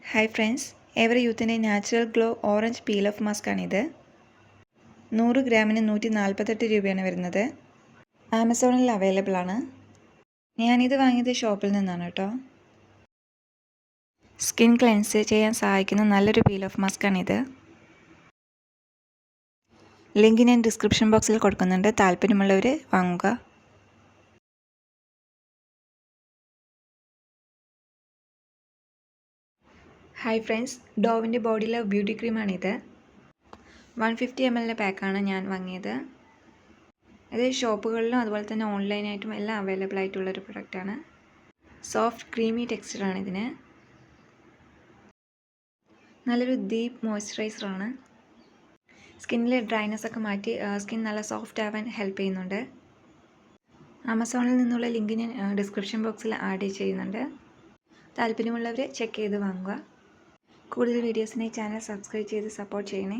Hi friends, every യൂത്തിൻ്റെ natural glow orange peel off മാസ്കാണിത്. 100 ഗ്രാമിന് 148 രൂപയാണ് വരുന്നത്. ആമസോണിൽ അവൈലബിൾ ആണ്. ഞാനിത് വാങ്ങിയത് ഷോപ്പിൽ നിന്നാണ് കേട്ടോ. സ്കിൻ ക്ലെൻസ് ചെയ്യാൻ സഹായിക്കുന്ന നല്ലൊരു പീൽ ഓഫ് മാസ്കാണിത്. ലിങ്ക് ഞാൻ ഡിസ്ക്രിപ്ഷൻ ബോക്സിൽ കൊടുക്കുന്നുണ്ട്. താല്പര്യമുള്ളവർ വാങ്ങുക. ഹായ് ഫ്രണ്ട്സ്, ഡോവിൻ്റെ ബോഡി ലവ് ബ്യൂട്ടി ക്രീമാണിത്. 150 ml പാക്കാണ് ഞാൻ വാങ്ങിയത്. ഇത് ഷോപ്പുകളിലും അതുപോലെ തന്നെ ഓൺലൈനായിട്ടും എല്ലാം അവൈലബിൾ ആയിട്ടുള്ളൊരു പ്രൊഡക്റ്റാണ്. സോഫ്റ്റ് ക്രീമി ടെക്സ്ചറാണ് ഇതിന്. നല്ലൊരു ഡീപ്പ് മോയ്സ്ചറൈസറാണ്. സ്കിന്നിലെ ഡ്രൈനെസ് ഒക്കെ മാറ്റി സ്കിൻ നല്ല സോഫ്റ്റ് ആവാൻ ഹെൽപ്പ് ചെയ്യുന്നുണ്ട്. ആമസോണിൽ നിന്നുള്ള ലിങ്ക് ഞാൻ ഡിസ്ക്രിപ്ഷൻ ബോക്സിൽ ആഡ് ചെയ്യുന്നുണ്ട്. താല്പര്യമുള്ളവർ ചെക്ക് ചെയ്ത് വാങ്ങുക. കൂടുതൽ വീഡിയോസിനായി ചാനൽ സബ്സ്ക്രൈബ് ചെയ്ത് സപ്പോർട്ട് ചെയ്യണേ.